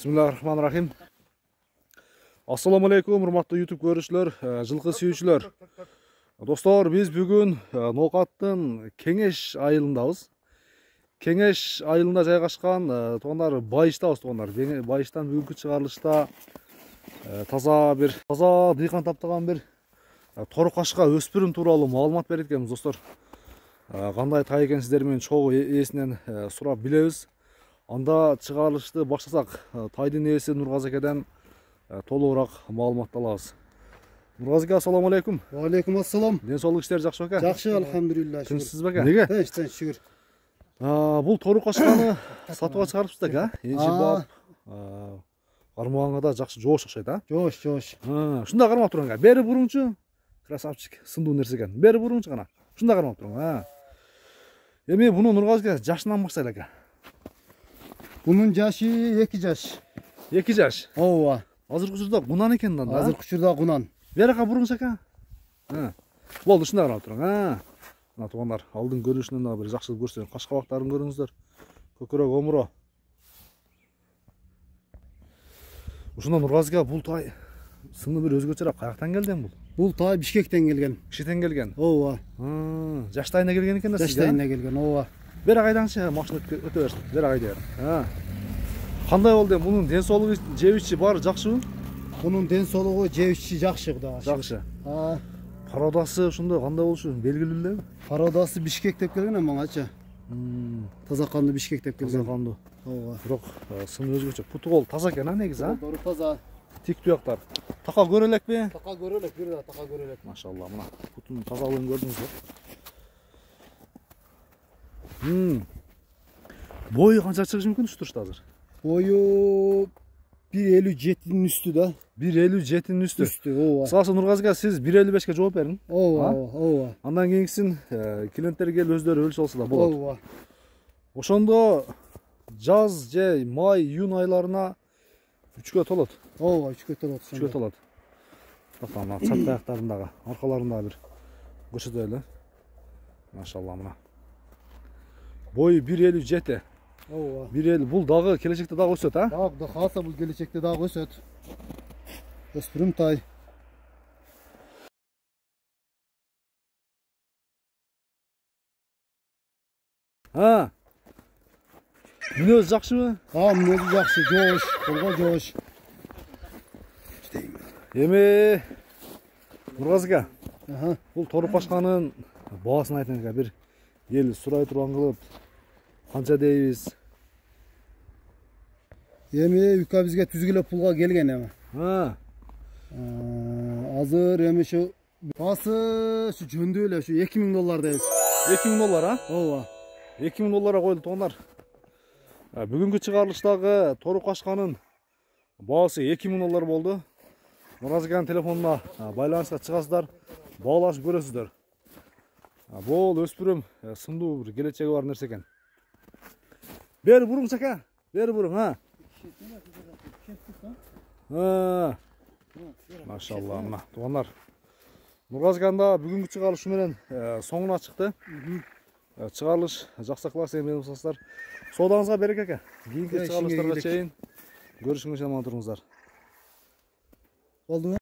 Bismillahirrahmanirrahim. Assalamu alaikum, урматтуу YouTube көрүүчүлөр, жылкы сүйүүчүлөр. Достор, биз бүгүн Ноокаттын Кеңеш айылындабыз. Кеңеш айылында жайгашкан туугандар байыштабыз, туугандар. Байыштан бүгүнкү чыгарылышта таза дыйкан таптаган бир торукашка өспүрүм тууралуу маалымат берет экенбиз, достор. Кандай тай экен сиздер менен чогуу ээсинен сурап билебиз. Анда чыгарылышты баштасак, тайдын ээси Нургазы акеден толугураак маалымат алабыз. Нургазы аке, ассаламу алейкум. Ва алейкум ассалам. Ден соолук иштери жакшыбы аке? Жакшы, алхамдулилла. Тынчсызбы аке? Неге? Тынч, шүгүр. Бул торукашканы сатууга чыгарыпсыздар аке? Энчи бап, кармагаңа да жакшы жоош окшойт, а? Жоош. Ушундай кармап туруң аке. Бери буруңчу. Красавчик, сындуу нерсе экен. Бери буруңчу гана. Ушундай кармап туруң, Эми буну Нургазы аке жашынан баштайлы аке. Bunun yaşı 2 yaş. 2 жаш. Ооба. Азыркы учурда кунан экен да. Азыркы учурда кунан. Бери жака буруңуз аке. Болду, ушундай карап туруң. Мына туугандар, алдын көрүнүшүнөн дагы бир жакшылык көрсөтөйүн. Каш кабактарын көрүңүздөр. Көкүрөк омуро. Ушунда Нургазы аке, бул тай сыны бир өзгөчөрөөк. Каяктан келген бул? Бул тай Бишкектен келген. Бишкектен келген. Ооба. Жаштайына келген экен да сизге. Жаштайына келген, ооба. Бери кайдаңчы, машина өтө берсин. Бери кайда бер. Кандай болду? Мунун ден соолугу, жеп ичи баары жакшыбы? Мунун ден соолугу, жеп ичи жакшы Кудайга. Жакшы. Пародасы ошондой кандай болушу белгилүү элеби? Пародасы Бишкек деп келген маңачы. Таза канды Бишкек деп келген. Таза канды. Ооба. Бирок сыны өзгөчө. Путу кол таза экен, негизи, Doğru таза. Тик туяктар. Така көрө элекпи? Така көрө элек, бир да така көрө элек. Машалла, мына путунун тазалыгын көрдүңүзбү? Бою канча чыгышы мүмкүн турушта азыр? Boyu 1.57'nin üstü da. 1.57'nin üstü. Ооба. Мисалы Нургазы аке, сиз 1.55ке жооп бериң. Ооба. Андан кийинкисин клиенттер келип өздөрү өлчөп алса да болот. Ооба. Ошондо жаз же май, июнь айларына 3кө толот. Ооба, 3кө толот. 3кө толот. Мына чат аяктарындагы, аркаларындагы бир көрсөтөлү. Машалла, мына. Бою 1.57. Ооба. 1.50. Бул дагы келечекте дагы өсөт, Дагы калса бул келечекте дагы өсөт. Өспүрүм тай. Мүнөзү жакшыбы? Мүнөзү жакшы, жоош, колго жоош. Эми Нургазы аке, бул торукашканын баасын айтыңыз аке, бир эл сурай турган кылып, канча дейбиз? Эми үка бизге түзгүлөп пулга келген эми. Азыр эми ушу баасы ушу жөндөө эле ушу $2000 дейбиз. $2000, Ооба. $2000 коюлду, туугандар. Бүгүнкү чыгарылыштагы торукашканын баасы $2000 болду. Нургазы акенин телефонуна байланыска чыгасыздар, баалашып көрөсүздөр. Бул өспүрүм сындуу бир келечеги бар нерсе экен. Бери буруңчу аке, бери буруң, Машалла, мына туугандар. Нургазы акенин да бүгүнкү чыгарылышы менен соңуна чыкты. Чыгарылыш жаксакаласа эмне болсоңуздар, соодаңызга береке аке. Кийинки чыгарылыштарга чейин көрүшүңүзгө аман туруңуздар. Болду.